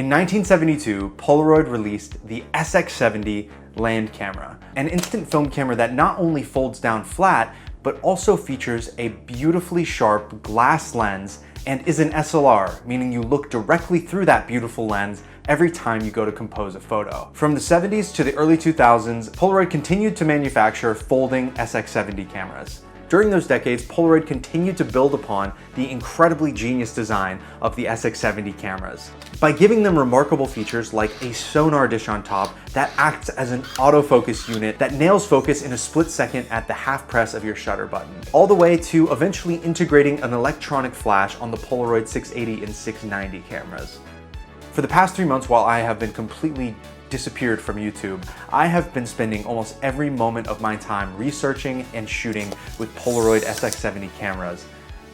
In 1972, Polaroid released the SX70 land camera, an instant film camera that not only folds down flat, but also features a beautifully sharp glass lens and is an SLR, meaning you look directly through that beautiful lens every time you go to compose a photo. From the 70s to the early 2000s, Polaroid continued to manufacture folding SX70 cameras. During those decades, Polaroid continued to build upon the incredibly genius design of the SX70 cameras by giving them remarkable features like a sonar dish on top that acts as an autofocus unit that nails focus in a split second at the half press of your shutter button, all the way to eventually integrating an electronic flash on the Polaroid 680 and 690 cameras. For the past 3 months, while I have been completely disappeared from YouTube, I have been spending almost every moment of my time researching and shooting with Polaroid SX70 cameras.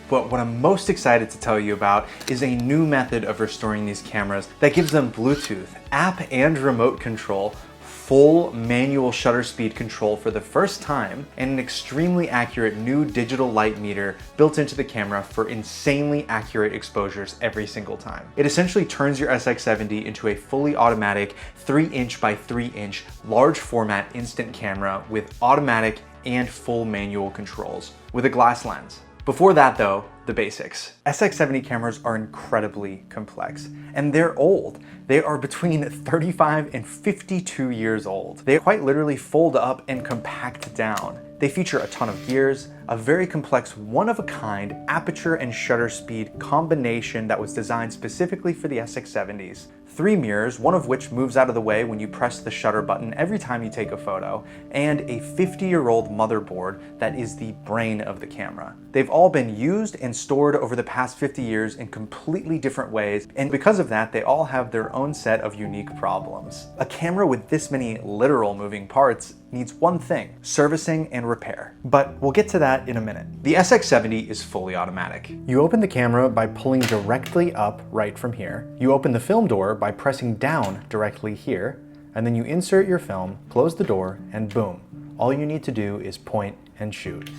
But what I'm most excited to tell you about is a new method of restoring these cameras that gives them Bluetooth, app and remote control, full manual shutter speed control for the first time, and an extremely accurate new digital light meter built into the camera for insanely accurate exposures every single time. It essentially turns your SX70 into a fully automatic 3" by 3" large format instant camera with automatic and full manual controls with a glass lens. Before that though, the basics. SX70 cameras are incredibly complex, and they're old. They are between 35 and 52 years old. They quite literally fold up and compact down. They feature a ton of gears, a very complex one-of-a-kind aperture and shutter speed combination that was designed specifically for the SX70s. 3 mirrors, one of which moves out of the way when you press the shutter button every time you take a photo, and a 50-year-old motherboard that is the brain of the camera. They've all been used and stored over the past 50 years in completely different ways, and because of that, they all have their own set of unique problems. A camera with this many literal moving parts needs one thing: servicing and repair. But we'll get to that in a minute. The SX70 is fully automatic. You open the camera by pulling directly up right from here. You open the film door by pressing down directly here, and then you insert your film, close the door, and boom. All you need to do is point and shoot.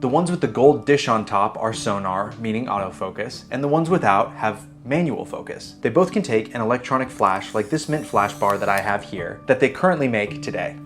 The ones with the gold dish on top are sonar, meaning autofocus, and the ones without have manual focus. They both can take an electronic flash like this mint flash bar that I have here that they currently make today.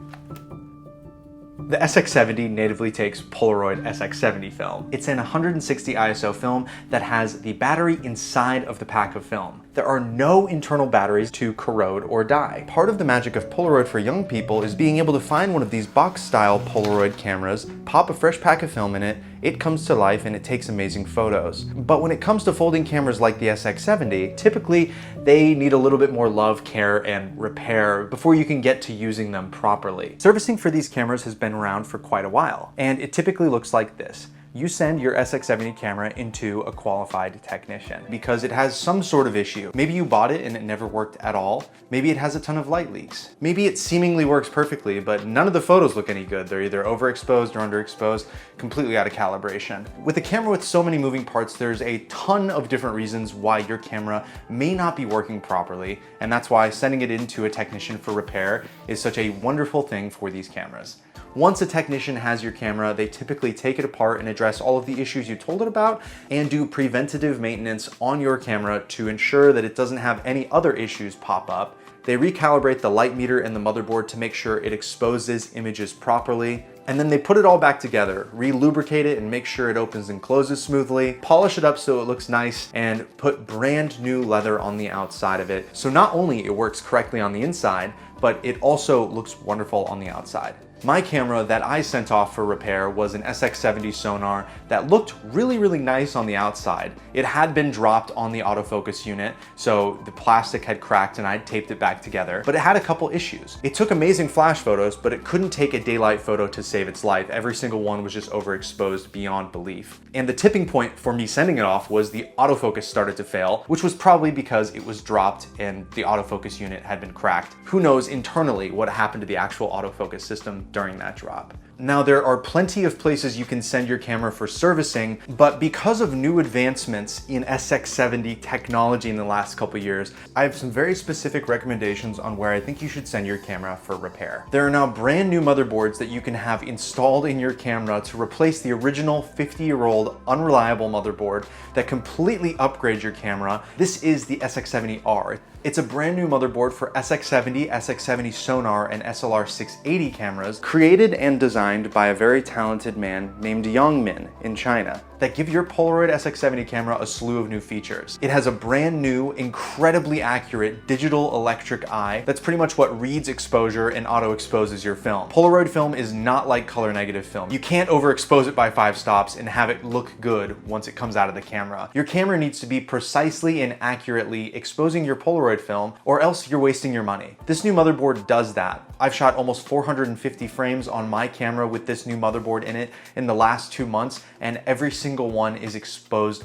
The SX70 natively takes Polaroid SX70 film. It's an 160 ISO film that has the battery inside of the pack of film. There are no internal batteries to corrode or die. Part of the magic of Polaroid for young people is being able to find one of these box-style Polaroid cameras, pop a fresh pack of film in it, it comes to life and it takes amazing photos. But when it comes to folding cameras like the SX70, typically they need a little bit more love, care, and repair before you can get to using them properly. Servicing for these cameras has been around for quite a while, and it typically looks like this. You send your SX70 camera into a qualified technician because it has some sort of issue. Maybe you bought it and it never worked at all. Maybe it has a ton of light leaks. Maybe it seemingly works perfectly, but none of the photos look any good. They're either overexposed or underexposed, completely out of calibration. With a camera with so many moving parts, there's a ton of different reasons why your camera may not be working properly, and that's why sending it into a technician for repair is such a wonderful thing for these cameras. Once a technician has your camera, they typically take it apart and address all of the issues you told it about and do preventative maintenance on your camera to ensure that it doesn't have any other issues pop up. They recalibrate the light meter and the motherboard to make sure it exposes images properly. And then they put it all back together, re-lubricate it and make sure it opens and closes smoothly, polish it up so it looks nice, and put brand new leather on the outside of it. So not only it works correctly on the inside, but it also looks wonderful on the outside. My camera that I sent off for repair was an SX70 Sonar that looked really, really nice on the outside. It had been dropped on the autofocus unit, so the plastic had cracked and I'd taped it back together, but it had a couple issues. It took amazing flash photos, but it couldn't take a daylight photo to save its life. Every single one was just overexposed beyond belief. And the tipping point for me sending it off was the autofocus started to fail, which was probably because it was dropped and the autofocus unit had been cracked. Who knows internally what happened to the actual autofocus system during that drop. Now, there are plenty of places you can send your camera for servicing, but because of new advancements in SX70 technology in the last couple years, I have some very specific recommendations on where I think you should send your camera for repair. There are now brand new motherboards that you can have installed in your camera to replace the original 50-year-old unreliable motherboard that completely upgrades your camera. This is the SX70R. It's a brand new motherboard for SX70, SX70 Sonar, and SLR680 cameras, created and designed by a very talented man named Yang Min in China, that give your Polaroid SX70 camera a slew of new features. It has a brand new, incredibly accurate digital electric eye that's pretty much what reads exposure and auto exposes your film. Polaroid film is not like color negative film. You can't overexpose it by 5 stops and have it look good once it comes out of the camera. Your camera needs to be precisely and accurately exposing your Polaroid film, or else you're wasting your money. This new motherboard does that. I've shot almost 450 frames on my camera with this new motherboard in it in the last 2 months, and every single one is exposed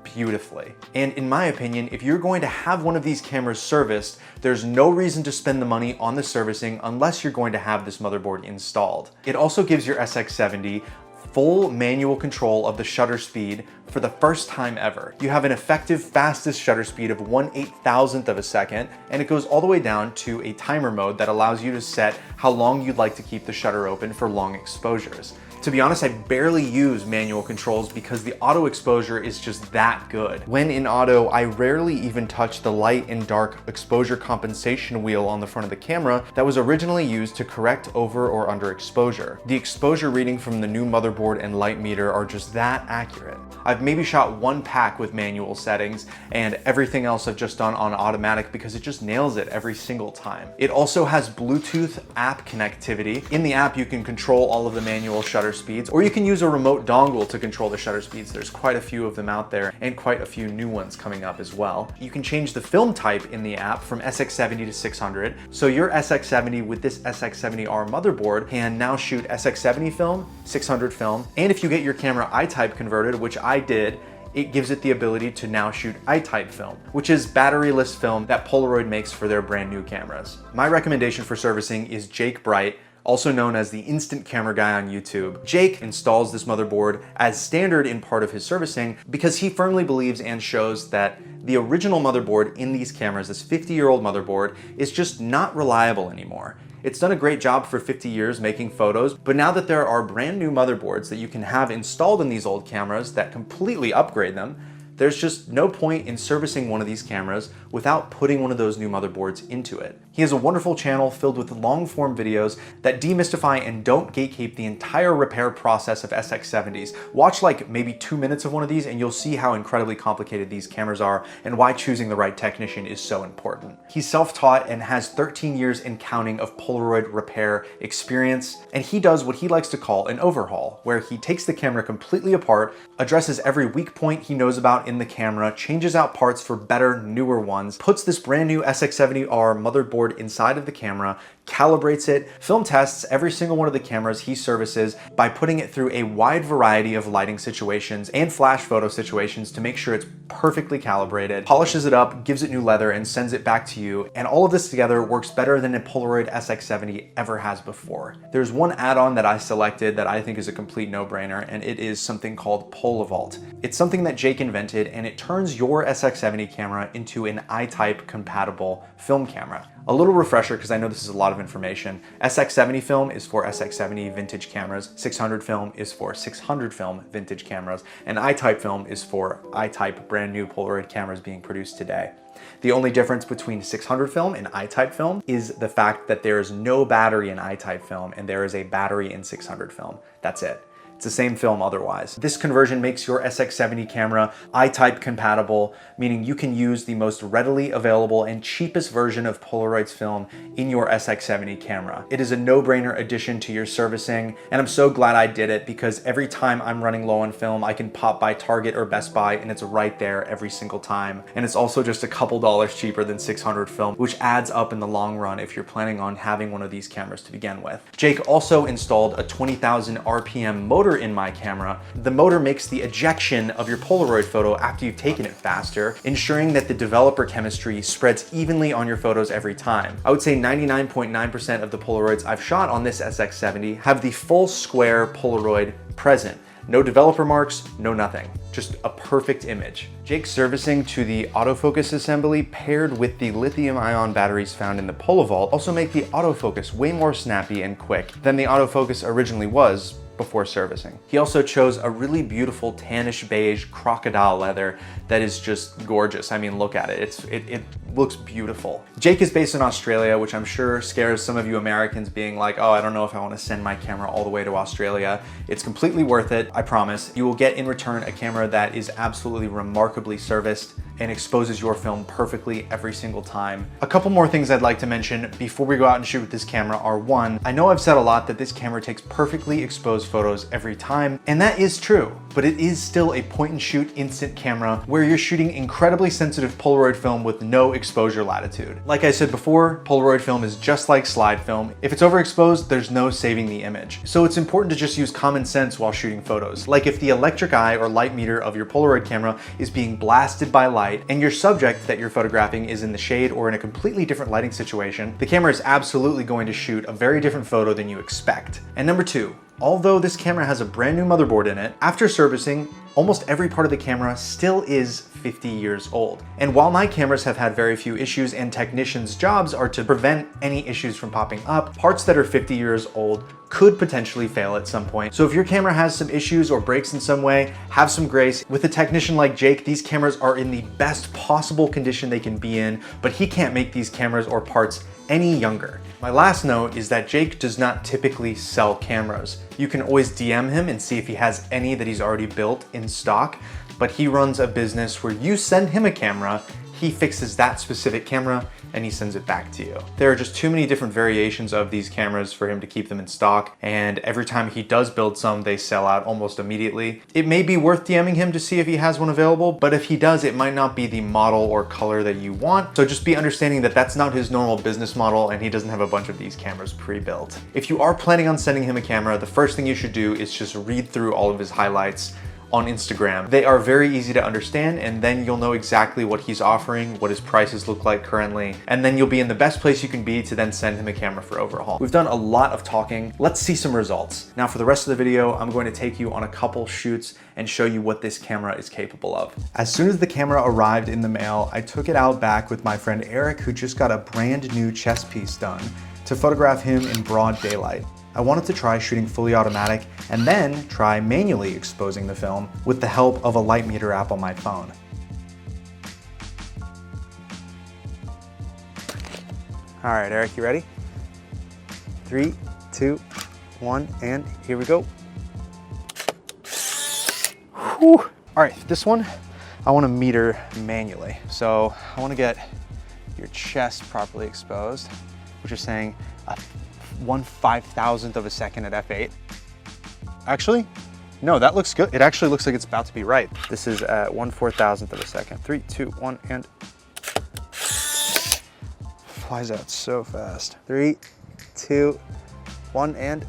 beautifully. And in my opinion, if you're going to have one of these cameras serviced, there's no reason to spend the money on the servicing unless you're going to have this motherboard installed. It also gives your SX70 full manual control of the shutter speed for the first time ever. You have an effective fastest shutter speed of 1/8000th of a second, and it goes all the way down to a timer mode that allows you to set how long you'd like to keep the shutter open for long exposures. To be honest, I barely use manual controls because the auto exposure is just that good. When in auto, I rarely even touch the light and dark exposure compensation wheel on the front of the camera that was originally used to correct over or under exposure. The exposure reading from the new motherboard and light meter are just that accurate. I've maybe shot 1 pack with manual settings, and everything else I've just done on automatic because it just nails it every single time. It also has Bluetooth app connectivity. In the app, you can control all of the manual shutter speeds, or you can use a remote dongle to control the shutter speeds. There's quite a few of them out there, and quite a few new ones coming up as well. You can change the film type in the app from SX70 to 600, so your SX70 with this SX70R motherboard can now shoot SX70 film, 600 film, and if you get your camera I-type converted, which I did, it gives it the ability to now shoot I-type film, which is batteryless film that Polaroid makes for their brand new cameras. My recommendation for servicing is Jake Bright, also known as the Instant Camera Guy on YouTube. Jake installs this motherboard as standard in part of his servicing because he firmly believes and shows that the original motherboard in these cameras, this 50-year-old motherboard, is just not reliable anymore. It's done a great job for 50 years making photos, but now that there are brand new motherboards that you can have installed in these old cameras that completely upgrade them, there's just no point in servicing one of these cameras without putting one of those new motherboards into it. He has a wonderful channel filled with long-form videos that demystify and don't gatekeep the entire repair process of SX70s. Watch like maybe 2 minutes of one of these and you'll see how incredibly complicated these cameras are and why choosing the right technician is so important. He's self-taught and has 13 years and counting of Polaroid repair experience, and he does what he likes to call an overhaul, where he takes the camera completely apart, addresses every weak point he knows about in the camera, changes out parts for better, newer ones, puts this brand new SX70R motherboard inside of the camera, calibrates it, film tests every single one of the cameras he services by putting it through a wide variety of lighting situations and flash photo situations to make sure it's perfectly calibrated, polishes it up, gives it new leather, and sends it back to you. And all of this together works better than a Polaroid SX70 ever has before. There's one add-on that I selected that I think is a complete no-brainer, and it is something called PolaVault. It's something that Jake invented, and it turns your SX70 camera into an I-type compatible film camera. A little refresher, because I know this is a lot of information. SX70 film is for SX70 vintage cameras, 600 film is for 600 film vintage cameras, and I-type film is for I-type brand new Polaroid cameras being produced today. The only difference between 600 film and I-type film is the fact that there is no battery in I-type film and there is a battery in 600 film. That's it. It's the same film otherwise. This conversion makes your SX70 camera I-type compatible, meaning you can use the most readily available and cheapest version of Polaroid's film in your SX70 camera. It is a no-brainer addition to your servicing, and I'm so glad I did it because every time I'm running low on film, I can pop by Target or Best Buy and it's right there every single time. And it's also just a couple dollars cheaper than 600 film, which adds up in the long run if you're planning on having one of these cameras to begin with. Jake also installed a 20,000 RPM motor motor in my camera. The motor makes the ejection of your Polaroid photo after you've taken it faster, ensuring that the developer chemistry spreads evenly on your photos every time. I would say 99.9% of the Polaroids I've shot on this SX70 have the full square Polaroid present. No developer marks, no nothing. Just a perfect image. Jake's servicing to the autofocus assembly paired with the lithium-ion batteries found in the PolaVault also make the autofocus way more snappy and quick than the autofocus originally was before servicing. He also chose a really beautiful tannish beige crocodile leather that is just gorgeous. I mean, look at it. It looks beautiful. Jake is based in Australia, which I'm sure scares some of you Americans being like, oh, I don't know if I want to send my camera all the way to Australia. It's completely worth it, I promise. You will get in return a camera that is absolutely remarkably serviced and exposes your film perfectly every single time. A couple more things I'd like to mention before we go out and shoot with this camera are: one, I know I've said a lot that this camera takes perfectly exposed photos every time, and that is true, but it is still a point and shoot instant camera where you're shooting incredibly sensitive Polaroid film with no exposure latitude. Like I said before, Polaroid film is just like slide film. If it's overexposed, there's no saving the image. So it's important to just use common sense while shooting photos. Like if the electric eye or light meter of your Polaroid camera is being blasted by light and your subject that you're photographing is in the shade or in a completely different lighting situation, the camera is absolutely going to shoot a very different photo than you expect. And number two, although this camera has a brand new motherboard in it, after servicing, almost every part of the camera still is 50 years old. And while my cameras have had very few issues and technicians' jobs are to prevent any issues from popping up, parts that are 50 years old could potentially fail at some point. So if your camera has some issues or breaks in some way, have some grace. With a technician like Jake, these cameras are in the best possible condition they can be in, but he can't make these cameras or parts any younger. My last note is that Jake does not typically sell cameras. You can always DM him and see if he has any that he's already built in stock, but he runs a business where you send him a camera, he fixes that specific camera, and he sends it back to you. There are just too many different variations of these cameras for him to keep them in stock, and every time he does build some, they sell out almost immediately. It may be worth DMing him to see if he has one available, but if he does, it might not be the model or color that you want. So just be understanding that that's not his normal business model, and he doesn't have a bunch of these cameras pre-built. If you are planning on sending him a camera, the first thing you should do is just read through all of his highlights on Instagram. They are very easy to understand, and then you'll know exactly what he's offering, what his prices look like currently, and then you'll be in the best place you can be to then send him a camera for overhaul. We've done a lot of talking. Let's see some results. Now for the rest of the video, I'm going to take you on a couple shoots and show you what this camera is capable of. As soon as the camera arrived in the mail, I took it out back with my friend Eric, who just got a brand new chest piece done, to photograph him in broad daylight. I wanted to try shooting fully automatic and then try manually exposing the film with the help of a light meter app on my phone. All right, Eric, you ready? 3, 2, 1, and here we go. Whew. All right, this one, I want to meter manually. So I want to get your chest properly exposed, which is saying 1/5000th of a second at f8. Actually, no, that looks good. It actually looks like it's about to be right. This is at 1/4000th of a second. 3, 2, 1, and flies out so fast. 3, 2, 1, and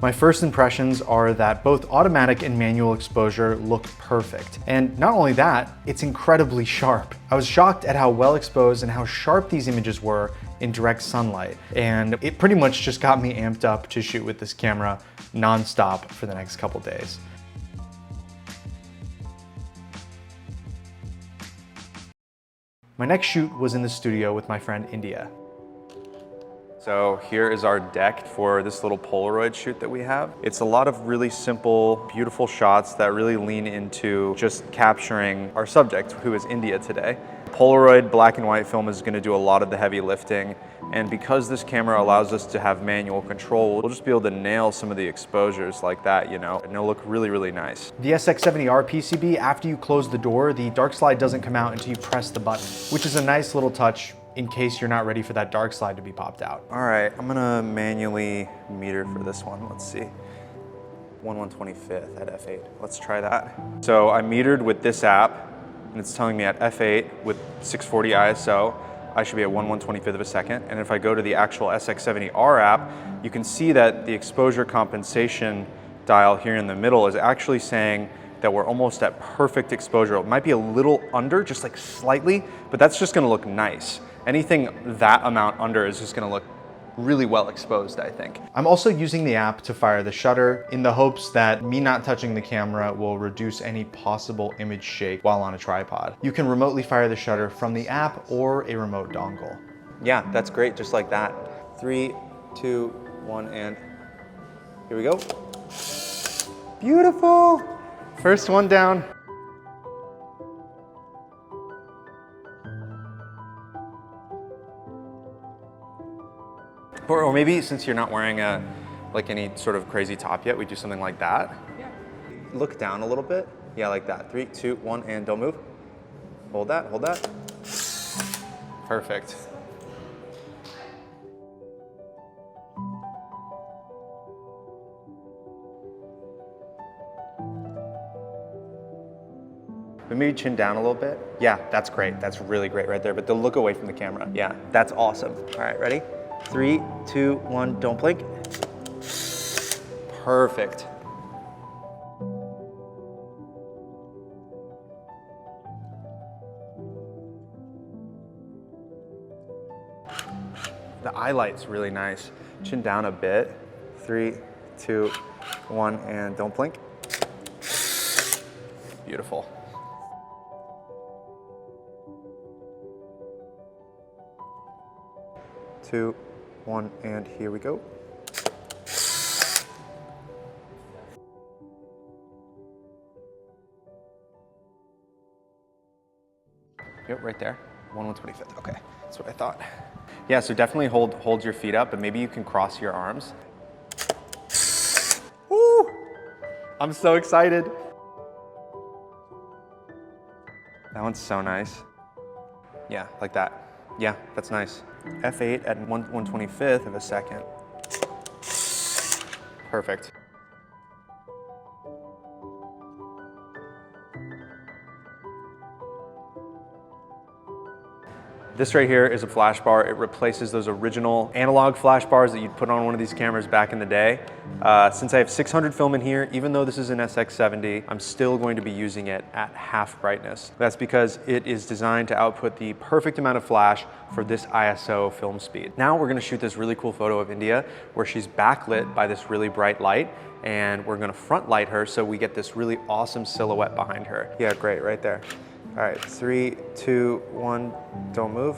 my first impressions are that both automatic and manual exposure look perfect. And not only that, it's incredibly sharp. I was shocked at how well exposed and how sharp these images were in direct sunlight. And it pretty much just got me amped up to shoot with this camera nonstop for the next couple days. My next shoot was in the studio with my friend India. So here is our deck for this little Polaroid shoot that we have. It's a lot of really simple, beautiful shots that really lean into just capturing our subject, who is India today. Polaroid black and white film is going to do a lot of the heavy lifting, and because this camera allows us to have manual control, we'll just be able to nail some of the exposures like that, you know, and it'll look really, really nice. The SX70R PCB, after you close the door, the dark slide doesn't come out until you press the button, which is a nice little touch in case you're not ready for that dark slide to be popped out. All right, I'm gonna manually meter for this one. Let's see. 1/125th at f8. Let's try that. So I metered with this app, and it's telling me at f8 with 640 ISO, I should be at 1/125th of a second. And if I go to the actual SX70R app, you can see that the exposure compensation dial here in the middle is actually saying that we're almost at perfect exposure. It might be a little under, just like slightly, but that's just gonna look nice. Anything that amount under is just gonna look really well exposed, I think. I'm also using the app to fire the shutter in the hopes that me not touching the camera will reduce any possible image shake while on a tripod. You can remotely fire the shutter from the app or a remote dongle. Yeah, that's great, just like that. 3, 2, 1, and here we go. Beautiful. First one down. Or maybe since you're not wearing like any sort of crazy top yet, we do something like that. Yeah. Look down a little bit. Yeah, like that. 3, 2, 1, and don't move. Hold that, hold that. Perfect. But maybe chin down a little bit. Yeah, that's great. That's really great right there. But look away from the camera. Yeah, that's awesome. All right, ready? 3, 2, 1, don't blink. Perfect. The eye light's really nice. Chin down a bit. 3, 2, 1, and don't blink. Beautiful. Two, 1, and here we go. Yep, right there. 1/125th. Okay, that's what I thought. Yeah, so definitely hold your feet up, but maybe you can cross your arms. Woo! I'm so excited. That one's so nice. Yeah, like that. Yeah, that's nice. F8 at 1/125th of a second. Perfect. This right here is a flash bar. It replaces those original analog flash bars that you'd put on one of these cameras back in the day. Since I have 600 film in here, even though this is an SX70, I'm still going to be using it at half brightness. That's because it is designed to output the perfect amount of flash for this ISO film speed. Now we're gonna shoot this really cool photo of India where she's backlit by this really bright light, and we're gonna front light her so we get this really awesome silhouette behind her. Yeah, great, right there. All right, 3, 2, 1, don't move.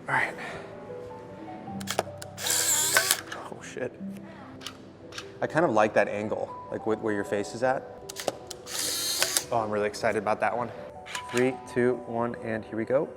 All right. Oh shit. I kind of like that angle, like where your face is at. Oh, I'm really excited about that one. 3, 2, 1, and here we go.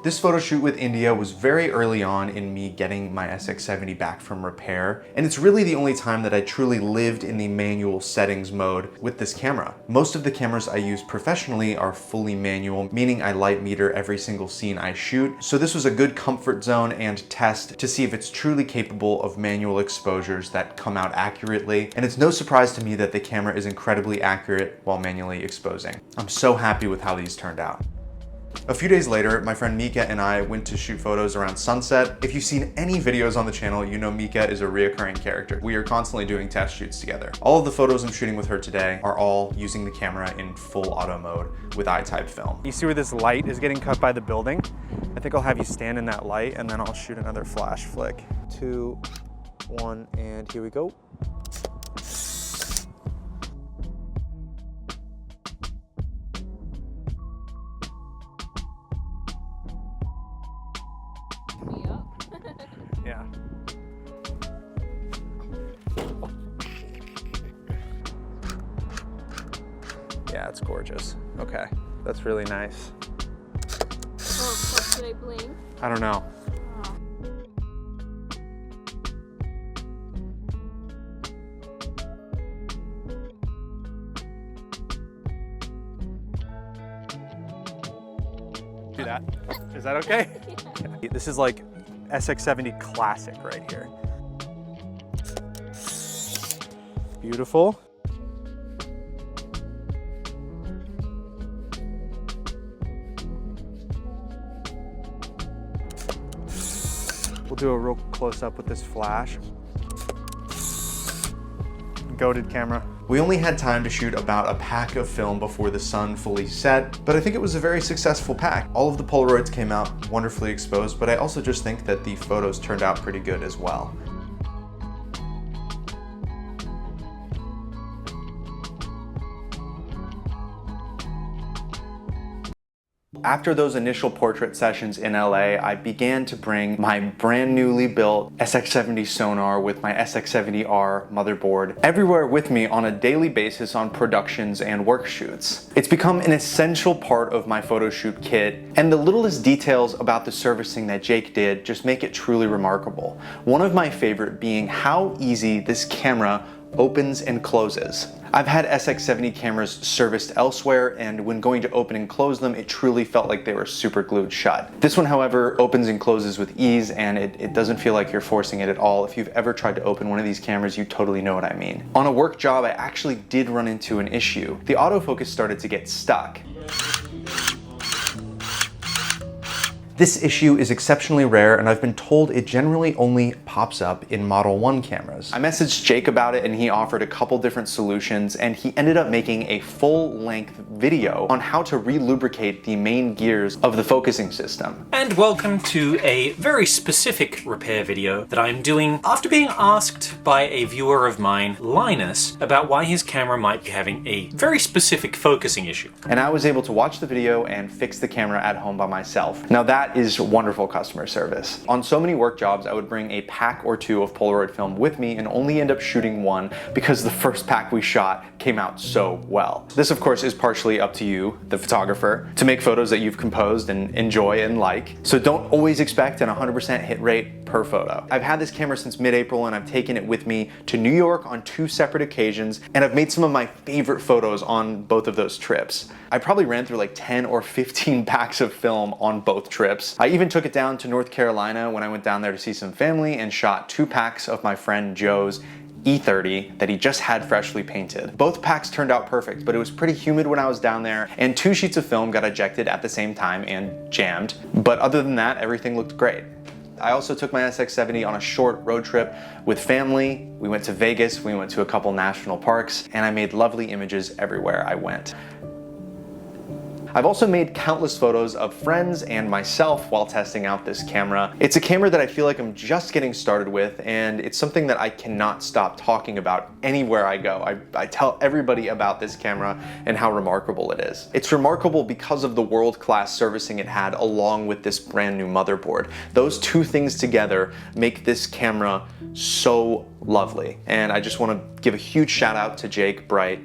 This photo shoot with India was very early on in me getting my SX70 back from repair, and it's really the only time that I truly lived in the manual settings mode with this camera. Most of the cameras I use professionally are fully manual, meaning I light meter every single scene I shoot, so this was a good comfort zone and test to see if it's truly capable of manual exposures that come out accurately, and it's no surprise to me that the camera is incredibly accurate while manually exposing. I'm so happy with how these turned out. A few days later, my friend Mika and I went to shoot photos around sunset. If you've seen any videos on the channel, you know Mika is a reoccurring character. We are constantly doing test shoots together. All of the photos I'm shooting with her today are all using the camera in full auto mode with I-type film. You see where this light is getting cut by the building? I think I'll have you stand in that light and then I'll shoot another flash flick. 2, 1, and here we go. Yeah. Yeah, it's gorgeous. Okay, that's really nice. Oh, should I blink? I don't know. do that. Is that okay? This is like SX70 classic right here. Beautiful. We'll do a real close up with this flash. Goated camera. We only had time to shoot about a pack of film before the sun fully set, but I think it was a very successful pack. All of the Polaroids came out wonderfully exposed, but I also just think that the photos turned out pretty good as well. After those initial portrait sessions in LA, I began to bring my brand newly built SX70 Sonar with my SX70R motherboard everywhere with me on a daily basis on productions and work shoots. It's become an essential part of my photo shoot kit, and the littlest details about the servicing that Jake did just make it truly remarkable. One of my favorite being how easy this camera opens and closes. I've had SX70 cameras serviced elsewhere, and when going to open and close them, it truly felt like they were super glued shut. This one, however, opens and closes with ease, and it doesn't feel like you're forcing it at all. If you've ever tried to open one of these cameras, you totally know what I mean. On a work job, I actually did run into an issue. The autofocus started to get stuck. This issue is exceptionally rare, and I've been told it generally only pops up in Model 1 cameras. I messaged Jake about it, and he offered a couple different solutions, and he ended up making a full-length video on how to re-lubricate the main gears of the focusing system. And welcome to a very specific repair video that I'm doing after being asked by a viewer of mine, Linus, about why his camera might be having a very specific focusing issue. And I was able to watch the video and fix the camera at home by myself. Now that is wonderful customer service. On so many work jobs, I would bring a pack or two of Polaroid film with me and only end up shooting one because the first pack we shot came out so well. This of course is partially up to you, the photographer, to make photos that you've composed and enjoy and like. So don't always expect an 100% hit rate per photo. I've had this camera since mid-April, and I've taken it with me to New York on 2 separate occasions, and I've made some of my favorite photos on both of those trips. I probably ran through like 10 or 15 packs of film on both trips. I even took it down to North Carolina when I went down there to see some family and shot 2 packs of my friend Joe's E30 that he just had freshly painted. Both packs turned out perfect, but it was pretty humid when I was down there, and 2 sheets of film got ejected at the same time and jammed. But other than that, everything looked great. I also took my SX70 on a short road trip with family. We went to Vegas, we went to a couple national parks, and I made lovely images everywhere I went. I've also made countless photos of friends and myself while testing out this camera. It's a camera that I feel like I'm just getting started with, and it's something that I cannot stop talking about anywhere I go. I tell everybody about this camera and how remarkable it is. It's remarkable because of the world-class servicing it had along with this brand new motherboard. Those 2 things together make this camera so lovely. And I just want to give a huge shout out to Jake Bright,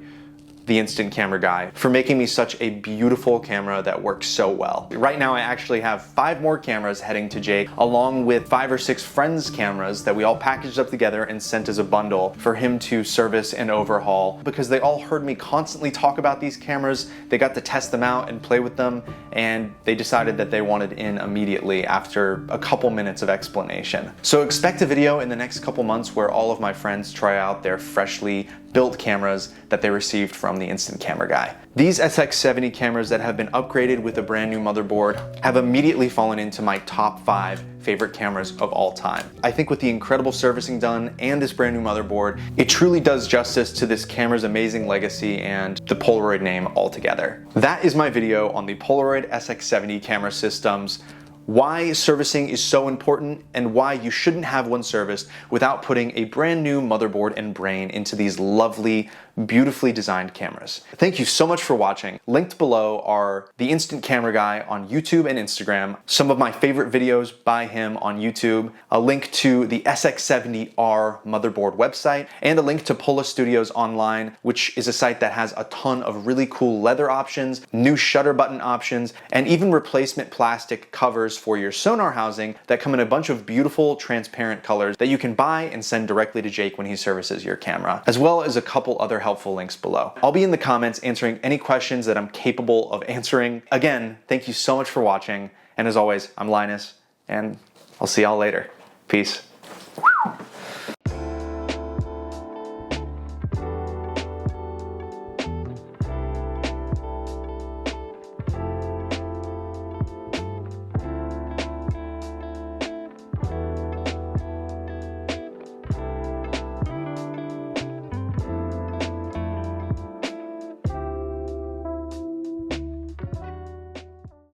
the instant camera guy, for making me such a beautiful camera that works so well. Right now I actually have 5 more cameras heading to Jake, along with 5 or 6 friends' cameras that we all packaged up together and sent as a bundle for him to service and overhaul, because they all heard me constantly talk about these cameras. They got to test them out and play with them, and they decided that they wanted in immediately after a couple minutes of explanation. So expect a video in the next couple months where all of my friends try out their freshly built cameras that they received from the instant camera guy. These SX70 cameras that have been upgraded with a brand new motherboard have immediately fallen into my top 5 favorite cameras of all time. I think with the incredible servicing done and this brand new motherboard, it truly does justice to this camera's amazing legacy and the Polaroid name altogether. That is my video on the Polaroid SX70 camera systems, why servicing is so important, and why you shouldn't have one serviced without putting a brand new motherboard and brain into these lovely, beautifully designed cameras. Thank you so much for watching. Linked below are the Instant Camera Guy on YouTube and Instagram, some of my favorite videos by him on YouTube, a link to the SX70R Motherboard website, and a link to Pola Studios Online, which is a site that has a ton of really cool leather options, new shutter button options, and even replacement plastic covers covers for your sonar housing that come in a bunch of beautiful transparent colors that you can buy and send directly to Jake when he services your camera, as well as a couple other helpful links below. I'll be in the comments answering any questions that I'm capable of answering. Again, thank you so much for watching, and as always, I'm Linus, and I'll see y'all later. Peace.